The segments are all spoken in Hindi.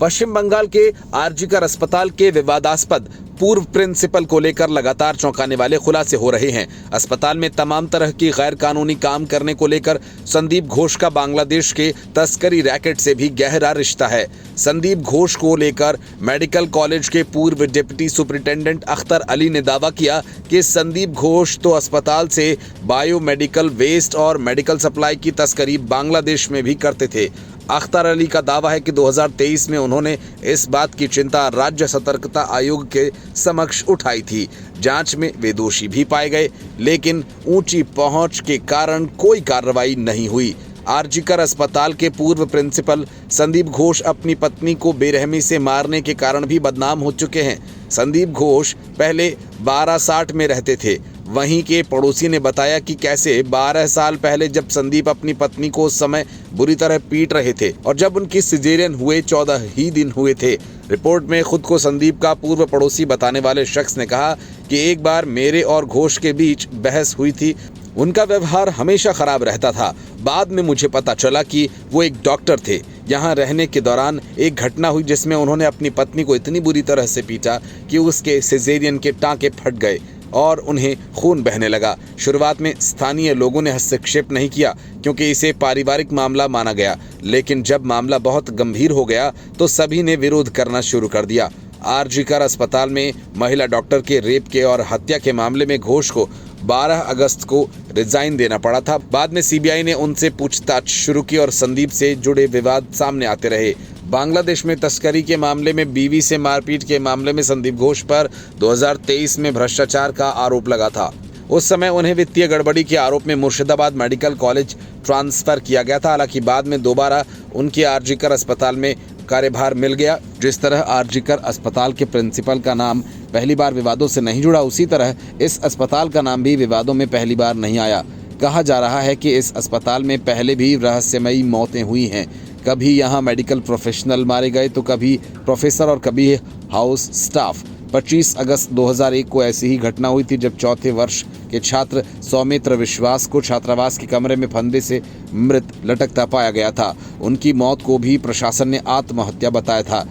पश्चिम बंगाल के आरजीकर अस्पताल के विवादास्पद पूर्व प्रिंसिपल को लेकर लगातार चौंकाने वाले खुलासे हो रहे हैं। अस्पताल में तमाम तरह की गैर कानूनी काम करने को लेकर संदीप घोष का बांग्लादेश के तस्करी रैकेट से भी गहरा रिश्ता है। संदीप घोष को लेकर मेडिकल कॉलेज के पूर्व डिप्टी सुपरिटेंडेंट अख्तर अली ने दावा किया कि संदीप घोष तो अस्पताल से बायोमेडिकल वेस्ट और मेडिकल सप्लाई की तस्करी बांग्लादेश में भी करते थे। अख्तर अली का दावा है कि 2023 में उन्होंने इस बात की चिंता राज्य सतर्कता आयोग के समक्ष उठाई थी। जांच में वे दोषी भी पाए गए, लेकिन ऊंची पहुंच के कारण कोई कार्रवाई नहीं हुई। आरजीकर अस्पताल के पूर्व प्रिंसिपल संदीप घोष अपनी पत्नी को बेरहमी से मारने के कारण भी बदनाम हो चुके हैं। संदीप घोष पहले 1260 में रहते थे। वहीं के पड़ोसी ने बताया कि कैसे 12 साल पहले जब संदीप अपनी पत्नी को उस समय बुरी तरह पीट रहे थे और जब उनकी सिजेरियन हुए 14 ही दिन हुए थे। रिपोर्ट में खुद को संदीप का पूर्व पड़ोसी बताने वाले शख्स ने कहा कि एक बार मेरे और घोष के बीच बहस हुई थी। उनका व्यवहार हमेशा खराब रहता था। बाद में मुझे पता चला कि वो एक डॉक्टर थे। यहाँ रहने के दौरान एक घटना हुई जिसमें उन्होंने अपनी पत्नी को इतनी बुरी तरह से पीटा कि उसके सिजेरियन के टांके फट गए और उन्हें खून बहने लगा। शुरुआत में स्थानीय लोगों ने हस्तक्षेप नहीं किया क्योंकि इसे पारिवारिक मामला माना गया, लेकिन जब मामला बहुत गंभीर हो गया तो सभी ने विरोध करना शुरू कर दिया। आरजीकर अस्पताल में महिला डॉक्टर के रेप के और हत्या के मामले में घोष को 12 अगस्त को रिजाइन देना पड़ा था। बाद में सीबीआई ने उनसे पूछताछ शुरू की और संदीप से जुड़े विवाद सामने आते रहे। बांग्लादेश में तस्करी के मामले में बीवी से मारपीट के मामले में संदीप घोष पर 2023 में भ्रष्टाचार का आरोप लगा था। उस समय उन्हें वित्तीय गड़बड़ी के आरोप में मुर्शिदाबाद मेडिकल कॉलेज ट्रांसफर किया गया था। हालांकि बाद में दोबारा उनके आरजीकर अस्पताल में कार्यभार मिल गया। जिस तरह आरजीकर अस्पताल के प्रिंसिपल का नाम पहली बार विवादों से नहीं जुड़ा, उसी तरह इस अस्पताल का नाम भी विवादों में पहली बार नहीं आया। कहा जा रहा है कि इस अस्पताल में पहले भी रहस्यमयी मौतें हुई हैं। कभी यहाँ मेडिकल प्रोफेशनल मारे गए तो कभी प्रोफेसर और कभी हाउस स्टाफ। 25 अगस्त 2001 को ऐसी ही घटना हुई थी जब चौथे वर्ष के छात्र सौमित्र विश्वास को छात्रावास के कमरे में फंदे से मृत लटकता पाया गया था। उनकी मौत को भी प्रशासन ने आत्महत्या बताया था,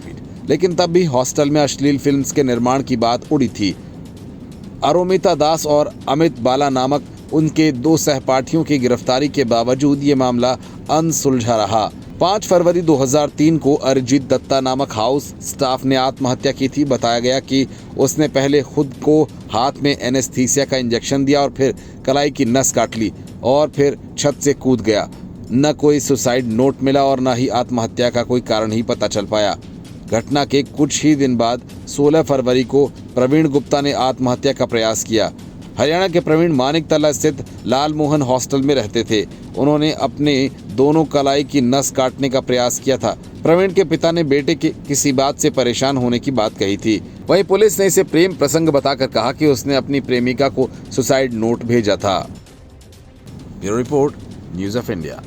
लेकिन तब भी हॉस्टल में अश्लील फिल्म्स के निर्माण की बात उड़ी थी। अरोमिता दास और अमित बाला नामक उनके 2 सहपाठियों की गिरफ्तारी के बावजूद ये मामला अनसुलझा रहा। 5 फरवरी 2003 को अरिजीत दत्ता नामक हाउस स्टाफ ने आत्महत्या की थी। बताया गया कि उसने पहले खुद को हाथ में एनेस्थीसिया का इंजेक्शन दिया और फिर कलाई की नस काट ली और फिर छत से कूद गया। न कोई सुसाइड नोट मिला और न ही आत्महत्या का कोई कारण ही पता चल पाया। घटना के कुछ ही दिन बाद 16 फरवरी को प्रवीण गुप्ता ने आत्महत्या का प्रयास किया। हरियाणा के प्रवीण मानिकतला स्थित लाल मोहन हॉस्टल में रहते थे। उन्होंने अपने दोनों कलाई की नस काटने का प्रयास किया था। प्रवीण के पिता ने बेटे के किसी बात से परेशान होने की बात कही थी। वहीं पुलिस ने इसे प्रेम प्रसंग बताकर कहा कि उसने अपनी प्रेमिका को सुसाइड नोट भेजा था। Bureau report, news of India.